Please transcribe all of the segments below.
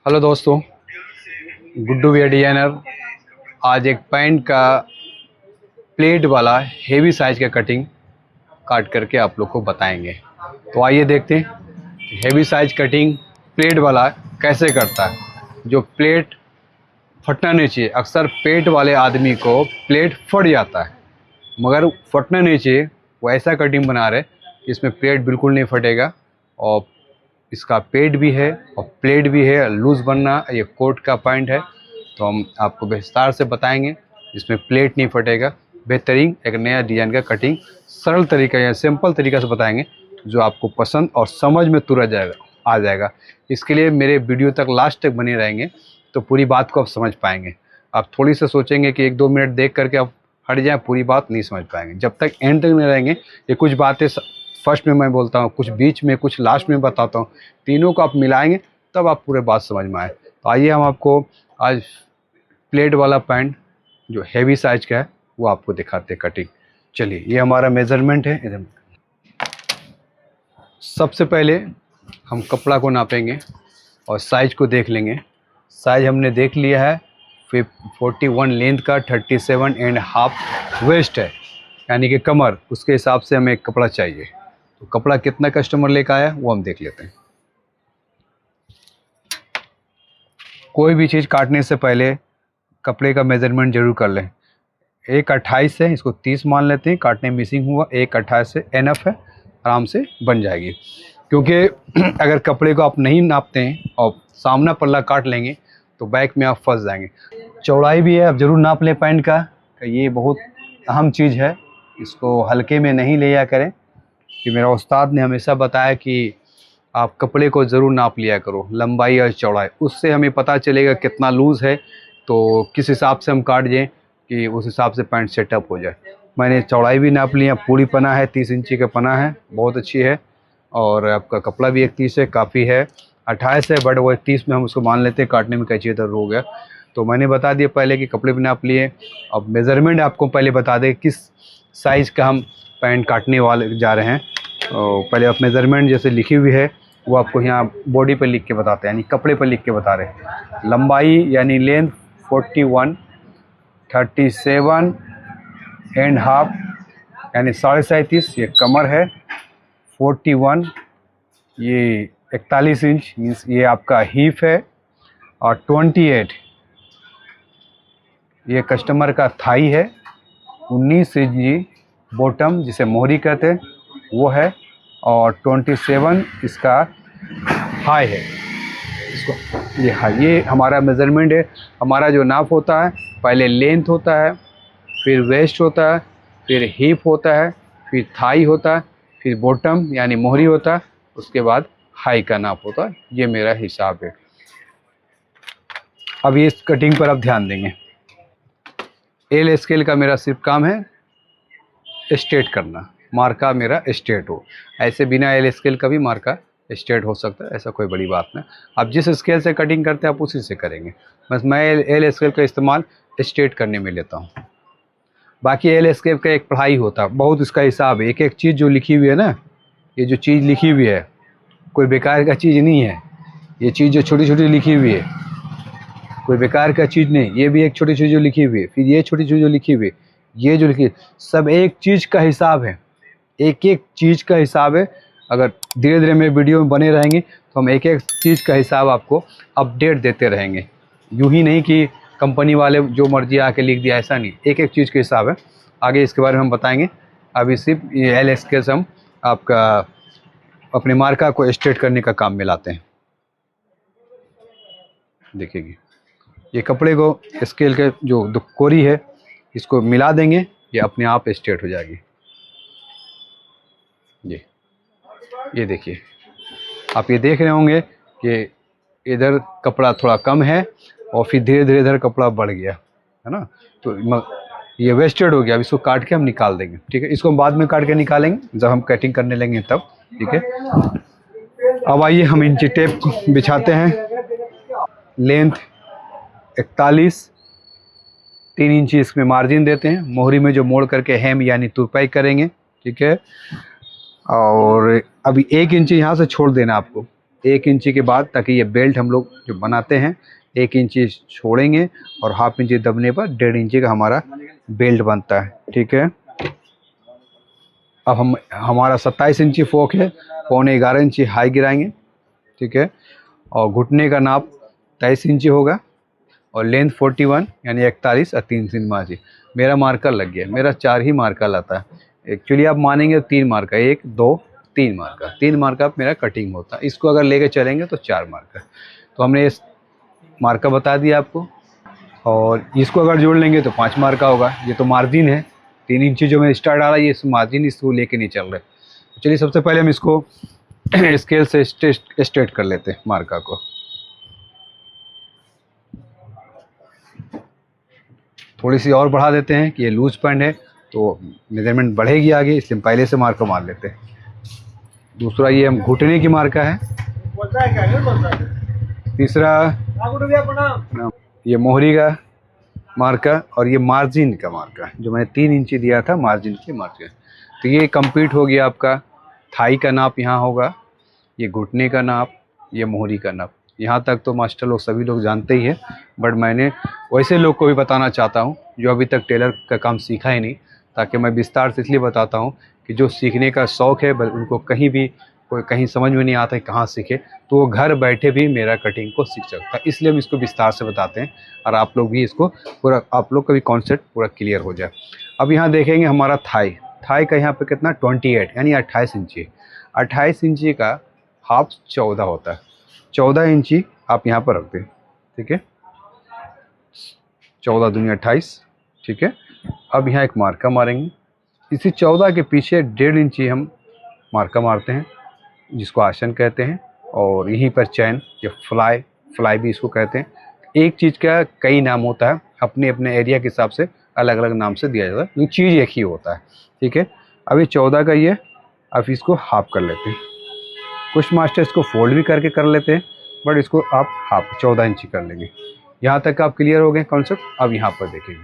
Hello दोस्तों, Guddu we designer आज एक पैंट का प्लेट वाला हेवी साइज का कटिंग काट करके आप लोग को बताएंगे। तो आइए देखते हैं हेवी साइज कटिंग प्लेट वाला कैसे करता है। जो प्लेट फटना नहीं चाहिए, अक्सर पेट वाले आदमी को प्लेट फट जाता है, मगर फटना नहीं चाहिए। वो ऐसा कटिंग बना रहे इसमें प्लेट बिल्कुल नहीं फटेगा और इसका पेट भी है और प्लेट भी है। लूज़ बनना, ये कोट का पॉइंट है, तो हम आपको विस्तार से बताएंगे। इसमें प्लेट नहीं फटेगा, बेहतरीन एक नया डिज़ाइन का कटिंग सरल तरीका या सिंपल तरीका से बताएंगे, जो आपको पसंद और समझ में तुरंत आ जाएगा। इसके लिए मेरे वीडियो तक लास्ट तक बने रहेंगे तो पूरी बात को आप समझ पाएंगे। आप थोड़ी से सोचेंगे कि 1-2 मिनट देख करके आप हट जाएँ, पूरी बात नहीं समझ पाएंगे। जब तक एंड तक नहीं रहेंगे, ये कुछ बातें फर्स्ट में मैं बोलता हूँ, कुछ बीच में, कुछ लास्ट में बताता हूँ, तीनों को आप मिलाएंगे तब आप पूरे बात समझ में आए। तो आइए हम आपको आज प्लेट वाला पैंट जो हेवी साइज का है वो आपको दिखाते हैं कटिंग। चलिए, ये हमारा मेज़रमेंट है। इधर सबसे पहले हम कपड़ा को नापेंगे और साइज को देख लेंगे। साइज हमने देख लिया है, 41 लेंथ का, 37.5 वेस्ट है, यानी कि कमर। उसके हिसाब से हमें कपड़ा चाहिए। तो कपड़ा कितना कस्टमर लेकर आया वो हम देख लेते हैं। कोई भी चीज़ काटने से पहले कपड़े का मेज़रमेंट जरूर कर लें। 1.28 है, इसको 30 मान लेते हैं। काटने मिसिंग हुआ 1.28 से एनफ है, आराम से बन जाएगी। क्योंकि अगर कपड़े को आप नहीं नापते हैं और सामना पल्ला काट लेंगे तो बैक में आप फंस जाएंगे। चौड़ाई भी है, आप ज़रूर नाप लें पैंट का, ये बहुत अहम चीज़ है। इसको हल्के में नहीं लिया करें, कि मेरा उस्ताद ने हमेशा बताया कि आप कपड़े को ज़रूर नाप लिया करो, लंबाई और चौड़ाई। उससे हमें पता चलेगा कितना लूज़ है, तो किस हिसाब से हम काट जाएँ कि उस हिसाब से पैंट सेटअप हो जाए। मैंने चौड़ाई भी नाप लिया, पूरी पना है, 30 इंची का पना है, बहुत अच्छी है। और आपका कपड़ा भी 31 है, काफ़ी है। 28 है, बट वो 31 में हम उसको मान लेते हैं, काटने में कैंची दर्द हो गया। तो मैंने बता दिया पहले कि कपड़े भी नाप लिए। अब मेज़रमेंट आपको पहले बता दें किस साइज़ का हम पैंट काटने वाले जा रहे हैं। और पहले आप मेज़रमेंट जैसे लिखी हुई है वो आपको यहाँ बॉडी पर लिख के बताते हैं, यानी कपड़े पर लिख के बता रहे हैं। लंबाई यानी लेंथ 41, 37.5 यानी 37.5 ये कमर है। 41 ये 41 इंच मीन्स ये आपका हिप है। और 28 ये कस्टमर का थाई है। 19 इंच बॉटम जिसे मोहरी कहते हैं वो है। और 27 इसका हाई है। इसको ये हाई, ये हमारा मेज़रमेंट है। हमारा जो नाप होता है, पहले लेंथ होता है, फिर वेस्ट होता है, फिर हिप होता है, फिर थाई होता है, फिर बॉटम यानी मोहरी होता है, उसके बाद हाई का नाप होता है। ये मेरा हिसाब है। अब ये इस कटिंग पर आप ध्यान देंगे। एल स्केल का मेरा सिर्फ काम है स्ट्रेट करना, मार्का मेरा स्ट्रेट हो। ऐसे बिना एल स्केल का भी मार्का स्ट्रेट हो सकता है, ऐसा कोई बड़ी बात नहीं। आप जिस स्केल से कटिंग करते हैं आप उसी से करेंगे। बस मैं एल स्केल का इस्तेमाल स्ट्रेट करने में लेता हूँ। बाकी एल स्केल का एक पढ़ाई होता है, बहुत इसका हिसाब है। एक एक चीज़ जो लिखी हुई है ना, ये जो चीज़ लिखी हुई है कोई बेकार का चीज़ नहीं है। ये चीज़ जो छोटी छोटी लिखी हुई है कोई बेकार का चीज़ नहीं। ये भी एक छोटी चीज़ जो लिखी हुई है, फिर ये छोटी चीज़ जो लिखी हुई है, ये जो लिखी, सब एक चीज़ का हिसाब है। एक एक चीज़ का हिसाब है। अगर धीरे धीरे मेरे वीडियो में बने रहेंगे तो हम एक एक चीज़ का हिसाब आपको अपडेट देते रहेंगे। यूँ ही नहीं कि कंपनी वाले जो मर्जी आके लिख दिया, ऐसा नहीं। एक एक चीज़ का हिसाब है। आगे इसके बारे में हम बताएंगे। अभी सिर्फ ये एल स्केल से हम आपका अपने मार्का को स्ट्रेट करने का काम में लाते हैं। देखिए, ये कपड़े को स्केल के जो कोरी है इसको मिला देंगे, ये अपने आप स्ट्रेट हो जाएगी। ये देखिए, आप ये देख रहे होंगे कि इधर कपड़ा थोड़ा कम है और फिर धीरे धीरे इधर कपड़ा बढ़ गया है ना। तो ये वेस्टेड हो गया। अब इसको काट के हम निकाल देंगे, ठीक है। इसको हम बाद में काट के निकालेंगे जब हम कटिंग करने लेंगे तब, ठीक है। अब आइए हम इंची टेप बिछाते हैं। लेंथ 41, 3 इंची इसमें मार्जिन देते हैं। मोहरी में जो मोड़ करके हेम यानी तुरपाई करेंगे, ठीक है। और अभी 1 इंची यहाँ से छोड़ देना आपको। 1 इंची के बाद, ताकि ये बेल्ट हम लोग जो बनाते हैं 1 इंची छोड़ेंगे और ½ इंची दबने पर 1.5 इंची का हमारा बेल्ट बनता है। ठीक है, अब हमारा 27 इंची फोक है, 11.25 इंची हाई गिराएंगे। ठीक है, और घुटने का नाप 23 इंची होगा और लेंथ 41 यानी 41 और 3 इंच। मेरा मार्कर लग गया, मेरा 4 ही मार्कर लाता है। एक्चुअली आप मानेंगे 3 मार्कर, 1 2 3 मार्कर, 3 मार्कर मेरा कटिंग होता है। इसको अगर लेके चलेंगे तो 4 मार्कर। तो हमने इस मार्कर बता दिया आपको, और इसको अगर जोड़ लेंगे तो 5 मार्का होगा। ये तो मार्जिन है, 3 इंची जो मैं स्टार डाला, ये मार्जिन इसको लेके नहीं चल रहे। तो चलिए सबसे पहले हम इसको स्केल से स्ट्रेट कर लेते हैं मार्का को। थोड़ी सी और बढ़ा देते हैं कि ये लूज पैंट है तो मेजरमेंट बढ़ेगी आगे, इसलिए पहले से मार्का मार लेते हैं। दूसरा ये हम घुटने की मार्का है। तीसरा ये मोहरी का मार्का, और ये मार्जिन का मार्का जो मैंने 3 इंची दिया था मार्जिन के मार्का। तो ये कंप्लीट हो गया आपका। थाई का नाप यहाँ होगा, ये घुटने का नाप, ये मोहरी का नाप। यहाँ तक तो मास्टर लोग सभी लोग जानते ही है, बट मैंने वैसे लोग को भी बताना चाहता हूँ जो अभी तक टेलर का काम सीखा ही नहीं, ताकि मैं विस्तार से इसलिए बताता हूँ कि जो सीखने का शौक़ है उनको कहीं भी कोई कहीं समझ में नहीं आता है कहाँ सीखे, तो वो घर बैठे भी मेरा कटिंग को सीख सकता है। इसलिए हम इसको विस्तार से बताते हैं और आप लोग भी इसको पूरा, आप लोग का भी कॉन्सेप्ट पूरा क्लियर हो जाए। अब यहाँ देखेंगे हमारा थाई का यहाँ पे कितना 28 यानी 28 इंची। 28 इंची का हाफ 14 होता है। 14 इंची आप यहाँ पर रख दें। ठीक है, 14 दूनी 28। ठीक है, अब यहाँ एक मार्का मारेंगे। इसी 14 के पीछे 1.5 इंची हम मार्का मारते हैं, जिसको आसन कहते हैं। और यहीं पर चैन या फ्लाई भी इसको कहते हैं। एक चीज़ का कई नाम होता है, अपने अपने एरिया के हिसाब से अलग अलग नाम से दिया जाता है, लेकिन चीज़ एक ही होता है। ठीक है, अभी 14 का ये, अब इसको हाफ कर लेते हैं। कुछ मास्टर इसको फोल्ड भी करके कर लेते हैं, बट इसको आप हाफ 14 इंची कर लेंगे। यहाँ तक आप क्लियर हो गए कॉन्सेप्ट। अब यहाँ पर देखेंगे,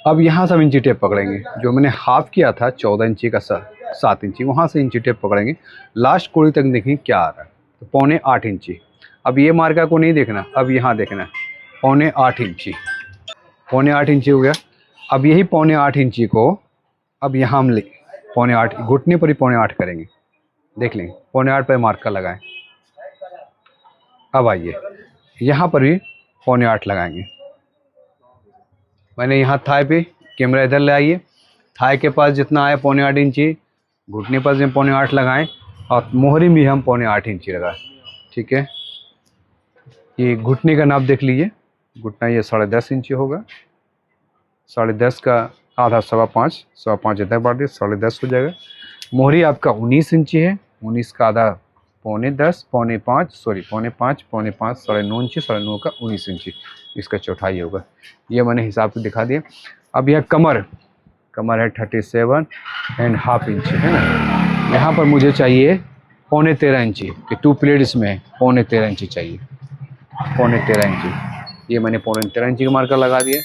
अब यहाँ से हम इंची टेप पकड़ेंगे। जो मैंने हाफ किया था 14 इंची का 7 इंची, वहाँ से इंची टेप पकड़ेंगे। लास्ट कोड़ी तक देखेंगे क्या आ रहा है, तो 7.25 इंची। अब ये मार्का को नहीं देखना, अब यहाँ देखना है 7.25 इंची। 7.25 इंची हो गया। अब यही 7.25 इंची को अब यहाँ हम 7.25 घुटने पर ही 7.25 करेंगे। देख लेंगे 7.25 पर मार्का लगाएं। अब आइए यहाँ पर भी 7.25 लगाएंगे। मैंने यहाँ थाई पे, कैमरा इधर ले आइए, थाई के पास जितना आया 7.25 इंची, घुटने पर हम 7.25 लगाएं और मोहरी भी हम 7.25 इंची लगाएं। ठीक है, ये घुटने का नाप देख लीजिए। घुटना ये 10.5 इंची होगा। 10.5 का आधा 5.25 इधर बांट दिए, 10.5 हो जाएगा। मोहरी आपका 19 इंची है, 19 का आधा 9.5, 5.5 9.5 इंची, 9.5 का 19 इंची इसका चौथाई होगा। ये मैंने हिसाब से दिखा दिया। अब यह कमर है 37.5 इंची है ना। यहाँ पर मुझे चाहिए 13.25 इंची कि 2 प्लेट इसमें है, 13.25 इंची चाहिए। 13.25 इंची, ये मैंने 13.25 इंची का मार्कर लगा दिया।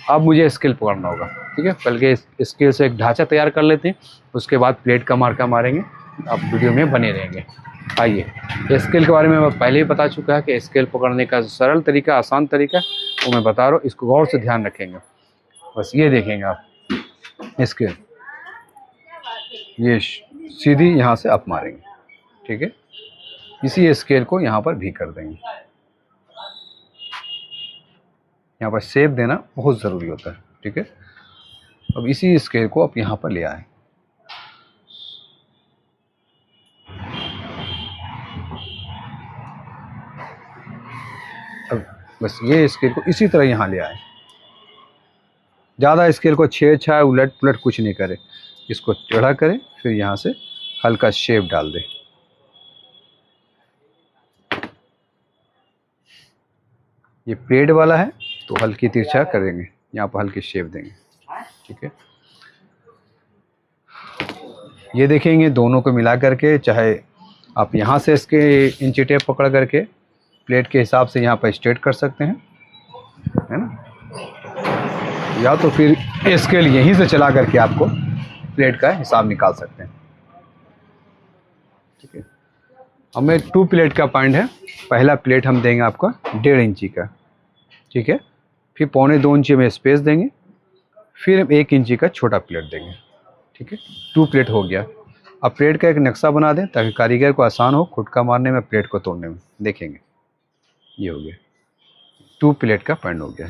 अब मुझे स्केल पकड़ना होगा। ठीक है, पहले स्केल से एक ढांचा तैयार कर लेते हैं, उसके बाद प्लेट का मार्का मारेंगे। आप वीडियो में बने रहेंगे। आइए, स्केल के बारे में मैं पहले ही बता चुका है कि स्केल पकड़ने का सरल तरीका, आसान तरीका वो मैं बता रहा हूँ। इसको गौर से ध्यान रखेंगे। बस ये देखेंगे आप, स्केल ये सीधी यहाँ से अप मारेंगे। ठीक है, इसी स्केल को यहाँ पर भी कर देंगे। यहाँ पर शेप देना बहुत ज़रूरी होता है। ठीक है, अब इसी स्केल को आप यहाँ पर ले आए। अब बस ये स्केल को इसी तरह यहाँ ले आए। ज़्यादा स्केल को छेड़ उलट पुलट कुछ नहीं करे, इसको टेढ़ा करें, फिर यहाँ से हल्का शेप डाल दें। ये प्लेट वाला है तो हल्की तिरछा करेंगे, यहाँ पर हल्की शेप देंगे। ठीक है, ये देखेंगे दोनों को मिला करके, चाहे आप यहाँ से इसके इंची टेप पकड़ करके प्लेट के हिसाब से यहाँ पर स्ट्रेट कर सकते हैं, है ना, या तो फिर स्केल यहीं से चला करके आपको प्लेट का हिसाब निकाल सकते हैं। ठीक है, हमें 2 प्लेट का पॉइंट है। पहला प्लेट हम देंगे आपका 1.5 इंची का, ठीक है। फिर 1.25 इंची में स्पेस देंगे, फिर हम 1 इंची का छोटा प्लेट देंगे, ठीक है। 2 प्लेट हो गया। अब प्लेट का एक नक्शा बना दें ताकि कारीगर को आसान हो खुटका मारने में, प्लेट को तोड़ने में। देखेंगे ये हो गया, 2 प्लेट का पॉइंट हो गया।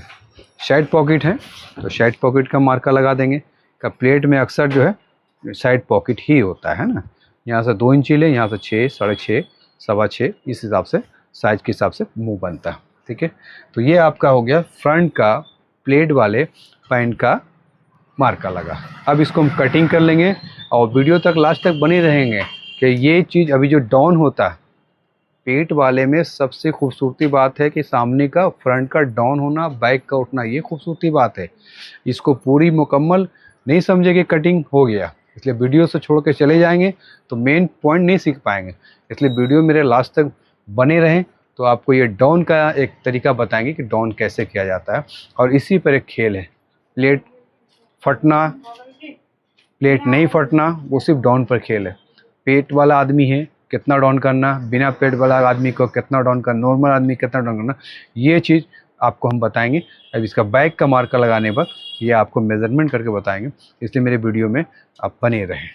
साइड पॉकेट है तो साइड पॉकेट का मार्का लगा देंगे। का प्लेट में अक्सर जो है साइड पॉकेट ही होता है ना। यहाँ से 2 इंची ले, यहाँ से 6, 6.5, 6.25, इस हिसाब से साइज के हिसाब से मुंह बनता है, ठीक है। तो ये आपका हो गया फ्रंट का प्लेट वाले पैंट का मार्का लगा। अब इसको हम कटिंग कर लेंगे और वीडियो तक लास्ट तक बने रहेंगे कि ये चीज़ अभी जो डाउन होता है पेट वाले में, सबसे खूबसूरती बात है कि सामने का फ्रंट का डाउन होना, बैक का उठना, ये खूबसूरती बात है। इसको पूरी मुकम्मल नहीं समझे कि कटिंग हो गया, इसलिए वीडियो से छोड़ के चले जाएंगे तो मेन पॉइंट नहीं सीख पाएंगे। इसलिए वीडियो मेरे लास्ट तक बने रहें तो आपको ये डाउन का एक तरीका बताएंगे कि डाउन कैसे किया जाता है। और इसी पर एक खेल है, प्लेट फटना, प्लेट नहीं फटना, वो सिर्फ डाउन पर खेल है। पेट वाला आदमी है कितना डाउन करना, बिना पेट वाला आदमी को कितना डाउन करना, नॉर्मल आदमी कितना डाउन करना, ये चीज़ आपको हम बताएंगे। अब इसका बैक का मार्का लगाने पर ये आपको मेज़रमेंट करके बताएंगे, इसलिए मेरे वीडियो में आप बने रहें।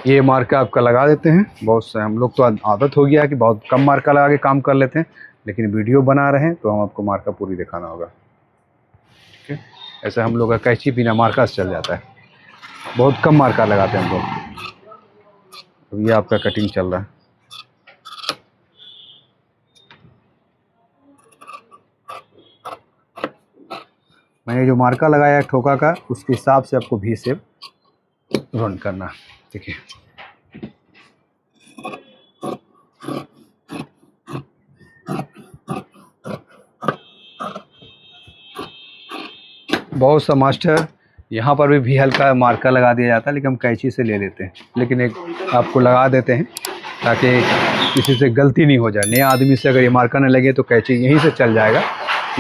ये मार्का आपका लगा देते हैं। बहुत से हम लोग तो आदत हो गया है कि बहुत कम मार्का लगा के काम कर लेते हैं, लेकिन वीडियो बना रहे हैं तो हम आपको मार्का पूरी दिखाना होगा, ठीक है। ऐसे हम लोग का कैंची बिना मार्का से चल जाता है, बहुत कम मार्का लगाते हैं हम लोग। तो ये आपका कटिंग चल रहा है। मैंने जो मार्का लगाया है ठोका का, उसके हिसाब से आपको भी शेप रन करना, ठीक है। बहुत सा मास्टर यहाँ पर भी हल्का मार्का लगा दिया जाता है, लेकिन हम कैंची से ले लेते हैं, लेकिन एक आपको लगा देते हैं ताकि किसी से गलती नहीं हो जाए। नया आदमी से अगर ये मार्का न लगे तो कैंची यहीं से चल जाएगा।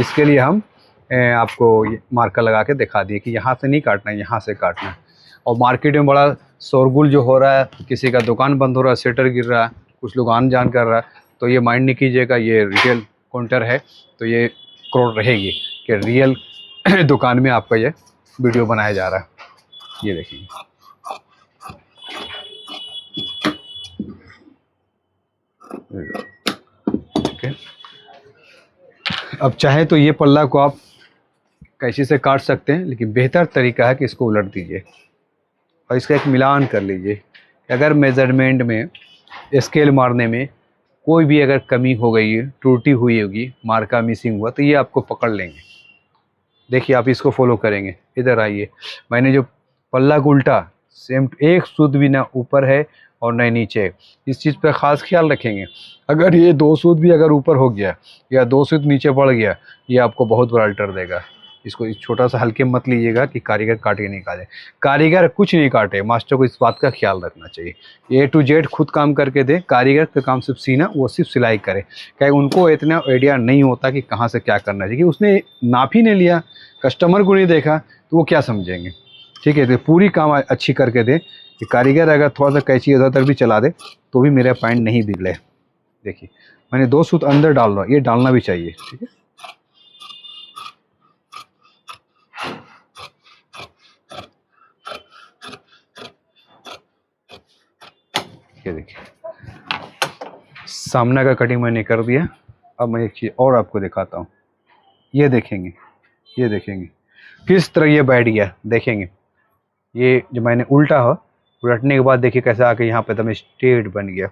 इसके लिए हम आपको मार्का लगा के दिखा दिए कि यहाँ से नहीं काटना है, यहाँ से काटना है। और मार्केट में बड़ा शोरगुल जो हो रहा है, किसी का दुकान बंद हो रहा है, शटर गिर रहा है, कुछ लोग आन जान कर रहा है, तो ये माइंड नहीं कीजिएगा। ये रिटेल काउंटर है तो ये क्रोड रहेगी कि रियल दुकान में आपका ये वीडियो बनाया जा रहा है। ये देखिए, ठीक है। अब चाहे तो ये पल्ला को आप कैंची से काट सकते हैं, लेकिन बेहतर तरीका है कि इसको उलट दीजिए और इसका एक मिलान कर लीजिए। अगर मेज़रमेंट में, स्केल मारने में कोई भी अगर कमी हो गई है, त्रुटि हुई होगी, मार्का मिसिंग हुआ, तो ये आपको पकड़ लेंगे। देखिए आप इसको फॉलो करेंगे, इधर आइए। मैंने जो पल्ला को उल्टा, सेम एक सूद भी ना ऊपर है और न नीचे है, इस चीज़ पर ख़ास ख्याल रखेंगे। अगर ये 2 सूद भी अगर ऊपर हो गया या 2 सूद नीचे बढ़ गया, ये आपको बहुत बड़ा अल्टर देगा। इसको छोटा सा हल्के मत लीजिएगा कि कारीगर काट के निकाले। कारीगर कुछ नहीं काटे, मास्टर को इस बात का ख्याल रखना चाहिए। A to Z खुद काम करके दे, कारीगर का काम सिर्फ सीना, वो सिर्फ सिलाई करे। क्या उनको इतना आइडिया नहीं होता कि कहाँ से क्या करना चाहिए, उसने नाप ही नहीं लिया, कस्टमर को नहीं देखा, तो वो क्या समझेंगे, ठीक है। तो पूरी काम अच्छी करके दे कि कारीगर अगर थोड़ा सा कैंची इधर तक भी चला दे तो भी मेरा पॉइंट नहीं बिगड़े। देखिए मैंने 2 सूत अंदर डाल रहा हूँ, ये डालना भी चाहिए, ठीक है। ये देखिए सामने का कटिंग मैंने कर दिया। अब मैं एक चीज़ और आपको दिखाता हूँ। ये देखेंगे, ये देखेंगे किस तरह ये बैठ गया। देखेंगे ये जो मैंने उल्टा हो, उलटने के बाद देखिए कैसे आके यहाँ पे एकदम स्ट्रेट बन गया।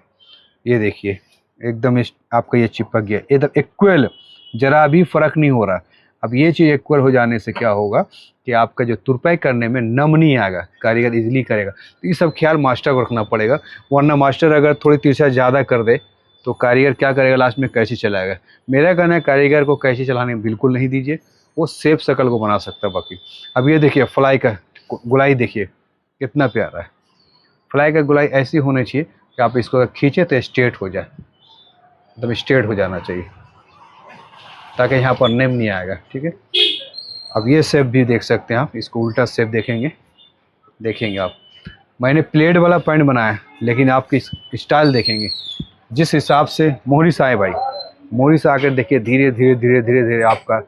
ये देखिए एकदम आपका ये चिपक गया, एकदम इक्वल, जरा भी फर्क नहीं हो रहा। अब ये चीज़ इक्वल हो जाने से क्या होगा कि आपका जो तुरपाई करने में नम नहीं आएगा, कारीगर इजीली करेगा। तो ये सब ख्याल मास्टर को रखना पड़ेगा, वरना मास्टर अगर थोड़ी तिरछा ज़्यादा कर दे तो कारीगर क्या करेगा, लास्ट में कैंची चलाएगा। मेरा कहना है कारीगर को कैंची चलाने बिल्कुल नहीं दीजिए, वो सेफ शकल को बना सकता है बाकी। अब ये देखिए फ्लाई का गुलाई देखिए कितना प्यारा है। फ्लाई का गुलाई ऐसी होनी चाहिए कि आप इसको अगर खींचे तो स्ट्रेट हो जाए, एकदम स्ट्रेट हो जाना चाहिए ताकि यहाँ पर नेम नहीं आएगा, ठीक है। अब ये शेप भी देख सकते हैं आप, इसको उल्टा शेप देखेंगे आप। मैंने प्लेट वाला पैंट बनाया, लेकिन आपकी स्टाइल देखेंगे जिस हिसाब से मोहरी से आए भाई, मोहरी से आकर देखिए धीरे धीरे आपका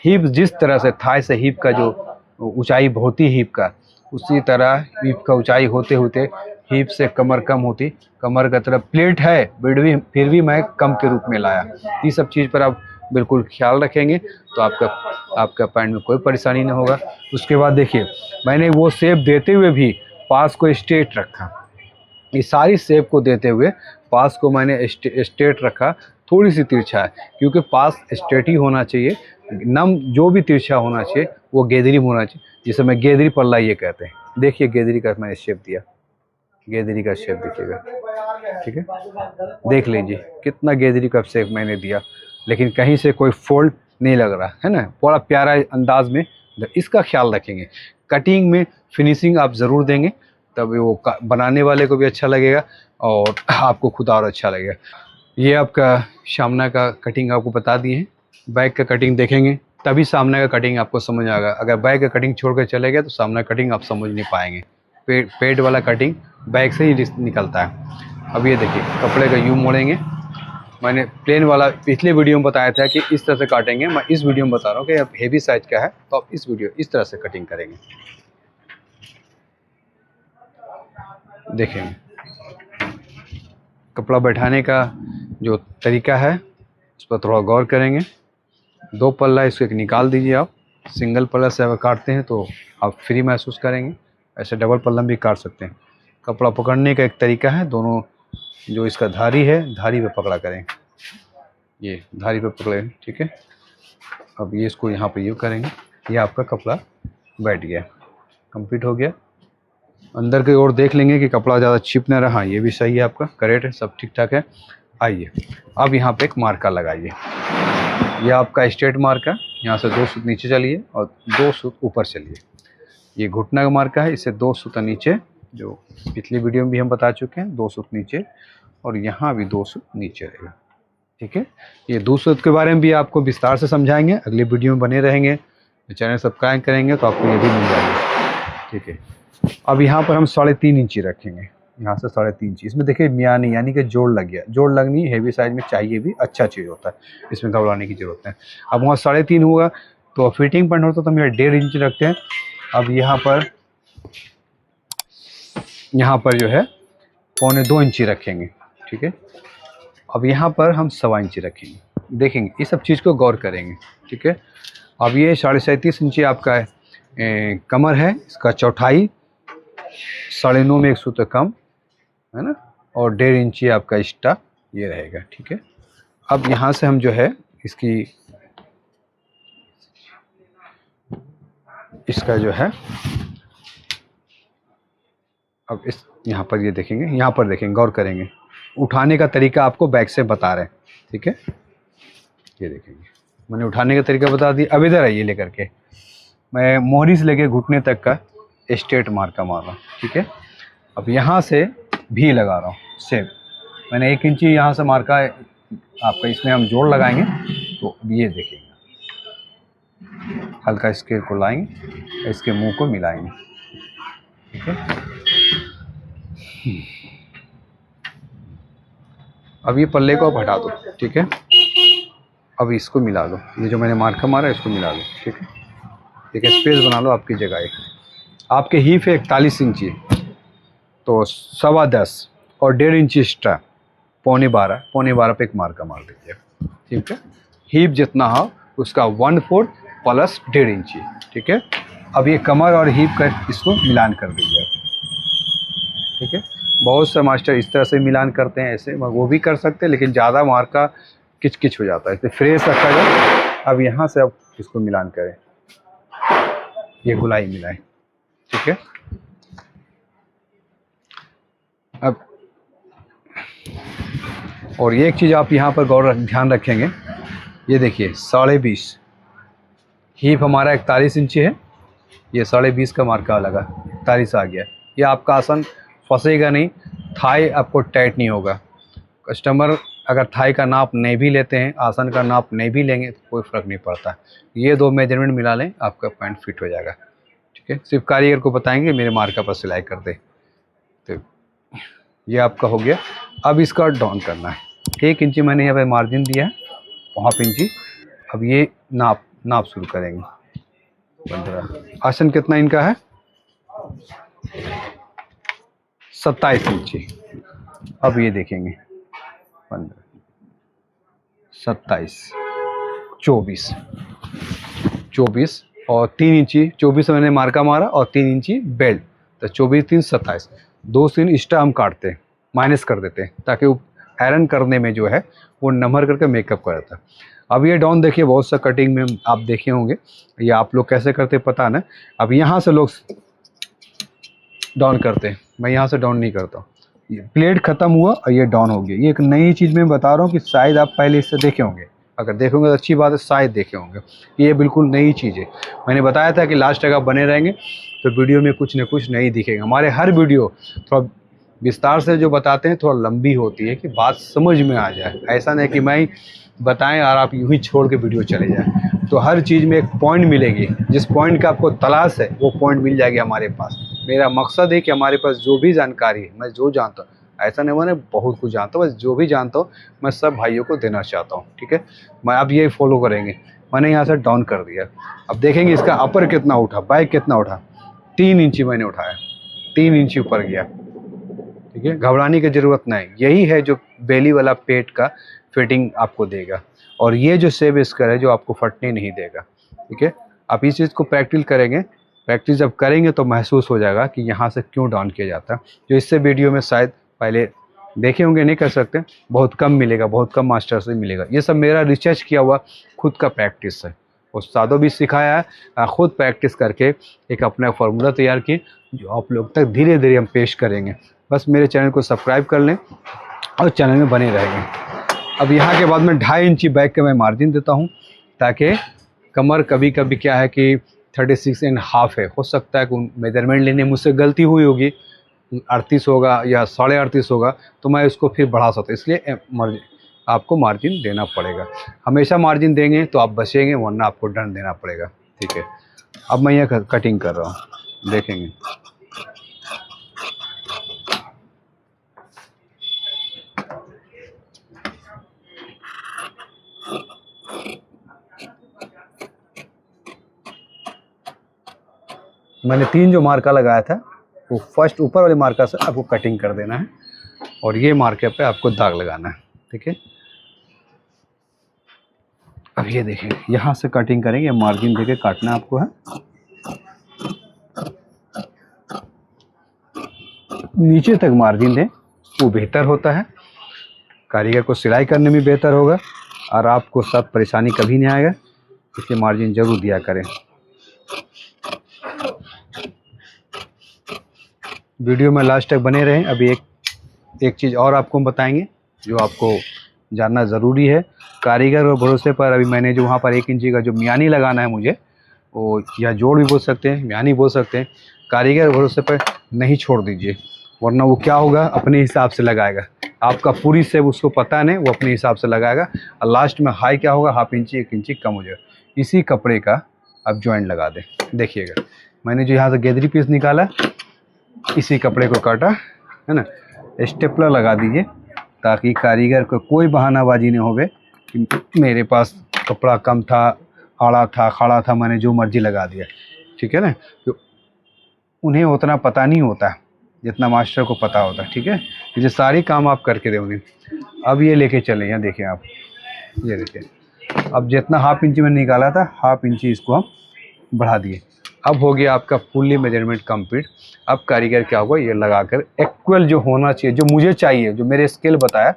हिप जिस तरह से थाई से हिप का जो ऊंचाई होती हिप का, उसी तरह हिप का ऊंचाई होते होते हिप से कमर कम होती, कमर का तरफ प्लेट है फिर भी मैं कम के रूप में लाया। ये सब चीज़ पर आप बिल्कुल ख्याल रखेंगे तो आपका पैंट में कोई परेशानी नहीं होगा। उसके बाद देखिए मैंने वो शेप देते हुए भी पास को स्ट्रेट रखा, ये सारी शेप को देते हुए पास को मैंने स्ट्रेट रखा, थोड़ी सी तिरछा है क्योंकि पास स्ट्रेट ही होना चाहिए, नम जो भी तिरछा होना चाहिए वो गेदरी होना चाहिए, जिसे मैं गेदरी पल्ला ये कहते हैं। देखिए गेदरी का मैंने शेप दिया, गेदरी का शेप देखिएगा, ठीक है, देख लीजिए कितना गेदरी का शेप मैंने दिया, लेकिन कहीं से कोई फोल्ड नहीं लग रहा है ना, बड़ा प्यारा अंदाज में। इसका ख्याल रखेंगे, कटिंग में फिनिशिंग आप ज़रूर देंगे, तब वो बनाने वाले को भी अच्छा लगेगा और आपको खुद और अच्छा लगेगा। ये आपका सामना का कटिंग आपको बता दिए हैं, बैक का कटिंग देखेंगे तभी सामने का कटिंग आपको समझ आएगा। अगर बैक का कटिंग छोड़ कर चले गए तो सामने का कटिंग आप समझ नहीं पाएंगे। पेट वाला कटिंग बैक से ही निकलता है। अब ये देखिए कपड़े का यूँ मोड़ेंगे, मैंने प्लेन वाला पिछले वीडियो में बताया था कि इस तरह से काटेंगे, मैं इस वीडियो में बता रहा हूँ कि अब हेवी साइज का है तो आप इस तरह से कटिंग करेंगे। देखेंगे कपड़ा बैठाने का जो तरीका है उस पर थोड़ा गौर करेंगे। 2 पल्ला इसको एक निकाल दीजिए आप, सिंगल पल्ला से अगर काटते हैं तो आप फ्री महसूस करेंगे, ऐसे डबल पल्ला भी काट सकते हैं। कपड़ा पकड़ने का एक तरीका है, दोनों जो इसका धारी है धारी पे पकड़ा करें, ये धारी पे पकड़े, ठीक है। अब ये इसको यहाँ पे यूँ करेंगे, ये आपका कपड़ा बैठ गया, कंप्लीट हो गया। अंदर की ओर देख लेंगे कि कपड़ा ज़्यादा छिप ना रहा, ये भी सही है आपका, करेक्ट है, सब ठीक ठाक है। आइए अब यहाँ पे एक मार्का लगाइए, ये आपका स्ट्रेट मार्का, यहाँ से 2 सूत नीचे चलिए और 2 सूत ऊपर चलिए। ये घुटना का मार्का है, इससे 2 सूत नीचे, जो पिछली वीडियो में भी हम बता चुके हैं, 2 सूत नीचे और यहाँ भी 2 सूत नीचे रहेगा, ठीक है। ये 2 सूत के बारे में भी आपको विस्तार से समझाएंगे, अगले वीडियो में बने रहेंगे, चैनल सब्सक्राइब करेंगे तो आपको ये भी मिल जाएगा, ठीक है। अब यहाँ पर हम 3.5 इंची रखेंगे, यहाँ से 3.5 इंची, इसमें देखिए मियानी यानी कि जोड़ लग गया, जोड़ लगनी हेवी साइज में चाहिए भी, अच्छा चीज़ होता है, इसमें घबराने की जरूरत है। अब वहाँ 3.5 होगा तो फिटिंग पॉइंट होता तो हम यहाँ 1.5 इंच रखते हैं। अब यहाँ पर जो है 1.25 इंची रखेंगे, ठीक है। अब यहाँ पर हम 1.25 इंची रखेंगे, देखेंगे ये सब चीज़ को गौर करेंगे, ठीक है। अब ये 37.5 इंची आपका कमर है, इसका चौथाई 9.5 में 1 सूत्र कम है ना, और 1.5 इंची आपका एक्स्ट्रा ये रहेगा, ठीक है। अब यहाँ से हम जो है इसका जो है अब यहाँ पर ये देखेंगे, यहाँ पर देखेंगे, गौर करेंगे, उठाने का तरीका आपको बैक से बता रहे हैं, ठीक है। ये देखेंगे मैंने उठाने का तरीका बता दिया। अब इधर आइए लेकर के, मैं मोहरी से लेके घुटने तक का स्ट्रेट मार्का मार रहा हूँ, ठीक है। अब यहाँ से भी लगा रहा हूँ सेम, मैंने 1 इंची यहाँ से मार्का है आपका, इसमें हम जोड़ लगाएंगे तो ये देखेंगे, हल्का स्केल को लाएंगे, इसके मुंह को मिलाएंगे, ठीक है। अब ये पल्ले को आप हटा दो, ठीक है। अब इसको मिला लो, ये जो मैंने मार्का मारा इसको मिला लो, ठीक है। एक स्पेस बना लो आपकी जगह, आपके हिप है 41 इंची तो 10.25 और 1.5 इंची एक्स्ट्रा 12.25 पे एक मार्का मार दीजिए, ठीक है। हिप जितना हो उसका 1/4 प्लस 1.5 इंची, ठीक है। अब ये कमर और हिप का इसको मिलान कर दीजिए आप, ठीक है। बहुत से मास्टर इस तरह से मिलान करते हैं, ऐसे वो भी कर सकते हैं, लेकिन ज़्यादा मार्का किच हो जाता है, इसलिए फ्रेश रखा जाए। अब यहाँ से आप इसको मिलान करें, ये गुलाई मिलाएं, ठीक है। अब और ये एक चीज़ आप यहाँ पर ध्यान रखेंगे, ये देखिए 20.5 हिप हमारा 41 इंची है, ये 20.5 का मार्का लगा, 41 आ गया। ये आपका आसन फंसेगा नहीं, थाई आपको टाइट नहीं होगा। कस्टमर अगर थाई का नाप नहीं भी लेते हैं, आसन का नाप नहीं भी लेंगे तो कोई फ़र्क नहीं पड़ता। ये 2 मेजरमेंट मिला लें, आपका पैंट फिट हो जाएगा। ठीक है, सिर्फ कारीगर को बताएंगे मेरे मार्का पर सिलाई कर दे। तो ये आपका हो गया। अब इसका डाउन करना है। 1 इंची मैंने यहाँ पे मार्जिन दिया है, 1/2 इंची। अब ये नाप शुरू करेंगे। 15 आसन कितना इनका है, 27 इंची। अब ये देखेंगे 15, 27, 24 और 3 इंची। 24 मैंने मार्का मारा और 3 इंची बेल्ट, तो 24 3 27। 2 3 एक्स्ट्रा हम काटते हैं, माइनस कर देते हैं, ताकि वो आयरन करने में जो है वो नंबर करके मेकअप कर देता है। अब ये डाउन देखिए, बहुत सा कटिंग में आप देखे होंगे, ये आप लोग कैसे करते पता ना। अब यहाँ से लोग डाउन करते हैं, मैं यहाँ से डाउन नहीं करता। ये प्लेट ख़त्म हुआ और ये डाउन हो गया। ये एक नई चीज़ मैं बता रहा हूँ कि शायद आप पहले इससे देखे होंगे, अगर देखोगे तो अच्छी बात है, शायद देखे होंगे। ये बिल्कुल नई चीज़ है। मैंने बताया था कि लास्ट तक आप बने रहेंगे तो वीडियो में कुछ न कुछ नहीं दिखेगा। हमारे हर वीडियो थोड़ा विस्तार से जो बताते हैं, थोड़ा लंबी होती है कि बात समझ में आ जाए। ऐसा नहीं कि मैं बताएं और आप यूँ ही छोड़ के वीडियो चले जाएं। तो हर चीज़ में एक पॉइंट मिलेगी, जिस पॉइंट का आपको तलाश है वो पॉइंट मिल जाएगी हमारे पास। मेरा मकसद है कि हमारे पास जो भी जानकारी है, मैं जो जानता हूँ, ऐसा नहीं मैंने बहुत कुछ जानता हूँ, बस जो भी जानता हूँ मैं सब भाइयों को देना चाहता हूँ। ठीक है, मैं अब ये फॉलो करेंगे। मैंने यहाँ से डाउन कर दिया। अब देखेंगे इसका अपर कितना उठा, बैक कितना उठा। 3 इंची मैंने उठाया, 3 इंची ऊपर गया। ठीक है, घबराने की ज़रूरत नहीं। यही है जो बेली वाला पेट का फिटिंग आपको देगा, और ये जो सेब स्कर है जो आपको फटने नहीं देगा। ठीक है, आप इस चीज़ को प्रैक्टिस करेंगे। प्रैक्टिस जब करेंगे तो महसूस हो जाएगा कि यहाँ से क्यों डाउन किया जाता है। जो इससे वीडियो में शायद पहले देखे होंगे, नहीं कर सकते, बहुत कम मिलेगा, बहुत कम मास्टर से मिलेगा। ये सब मेरा रिसर्च किया हुआ खुद का प्रैक्टिस है। उस्तादों भी सिखाया है, खुद प्रैक्टिस करके एक अपना फार्मूला तैयार किए, जो आप लोग तक धीरे धीरे हम पेश करेंगे। बस मेरे चैनल को सब्सक्राइब कर लें और चैनल में बने रहेंगे। अब यहाँ के बाद में 2.5 इंची बैक का मैं मार्जिन देता हूँ, ताकि कमर कभी कभी क्या है कि 36.5 है, हो सकता है कि मेजरमेंट लेने मुझसे गलती हुई होगी, 38 होगा या 38.5 होगा, तो मैं उसको फिर बढ़ा सकता हूँ। इसलिए आपको मार्जिन देना पड़ेगा। हमेशा मार्जिन देंगे तो आप बचेंगे, वरना आपको दंड देना पड़ेगा। ठीक है, अब मैं यह कटिंग कर रहा हूँ, देखेंगे। मैंने 3 जो मार्का लगाया था, वो फर्स्ट ऊपर वाले मार्का से आपको कटिंग कर देना है, और ये मार्के पे आपको दाग लगाना है। ठीक है, अब ये देखें, यहाँ से कटिंग करेंगे, मार्जिन देके काटना आपको है। नीचे तक मार्जिन दें, वो बेहतर होता है, कारीगर को सिलाई करने में बेहतर होगा, और आपको सब परेशानी कभी नहीं आएगा। इसलिए मार्जिन ज़रूर दिया करें। वीडियो में लास्ट तक बने रहें। अभी एक चीज़ और आपको बताएंगे जो आपको जानना ज़रूरी है। कारीगर और भरोसे पर अभी मैंने जो वहाँ पर 1 इंची का जो मियानी लगाना है मुझे, वो या जोड़ भी बोल सकते हैं, मियानी बोल सकते हैं। कारीगर भरोसे पर नहीं छोड़ दीजिए, वरना वो क्या होगा, अपने हिसाब से लगाएगा। आपका पूरी सेब उसको पता नहीं, वो अपने हिसाब से लगाएगा, और लास्ट में हाई क्या होगा, 1/2 इंची 1 इंची कम हो जाएगा। इसी कपड़े का आप जॉइंट लगा दें। देखिएगा, मैंने जो यहाँ से गेदरी पीस निकाला, इसी कपड़े को काटा है ना, स्टेपलर लगा दीजिए, ताकि कारीगर को कोई बहानाबाजी नहीं होवे कि मेरे पास कपड़ा कम था, आड़ा था, खड़ा था, मैंने जो मर्जी लगा दिया। ठीक है ना, तो उन्हें उतना पता नहीं होता जितना मास्टर को पता होता है। ठीक है, ये सारी काम आप करके दें उन्हें। अब ये लेके चले, यहाँ देखिए आप, ये देखिए, अब जितना 1/2 इंची में निकाला था, 1/2 इंची इसको हम बढ़ा दिए। अब हो गया आपका फुल्ली मेजरमेंट कंप्लीट। अब कारीगर क्या होगा, ये लगाकर इक्वल जो होना चाहिए, जो मुझे चाहिए, जो मेरे स्केल बताया,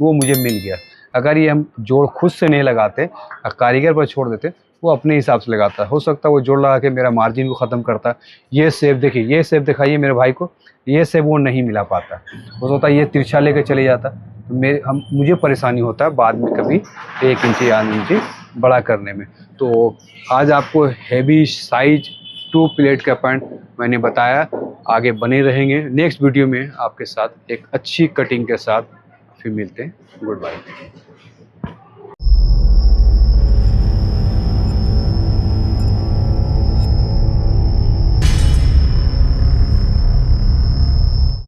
वो मुझे मिल गया। अगर ये हम जोड़ खुद से नहीं लगाते, कारीगर पर छोड़ देते, वो अपने हिसाब से लगाता है। हो सकता है वो जोड़ लगा के मेरा मार्जिन को ख़त्म करता है। ये सेब देखिए, ये सेब दिखाइए मेरे भाई को, ये सेब वो नहीं मिला पाता। हो सकता है ये तिरछा लेकर चले जाता, तो मुझे परेशानी होता है बाद में कभी 1 इंची या 2 इंची बड़ा करने में। तो आज आपको हैवी साइज 2 प्लेट का पैंट मैंने बताया। आगे बने रहेंगे, नेक्स्ट वीडियो में आपके साथ एक अच्छी कटिंग के साथ फिर मिलते हैं, गुड बाय।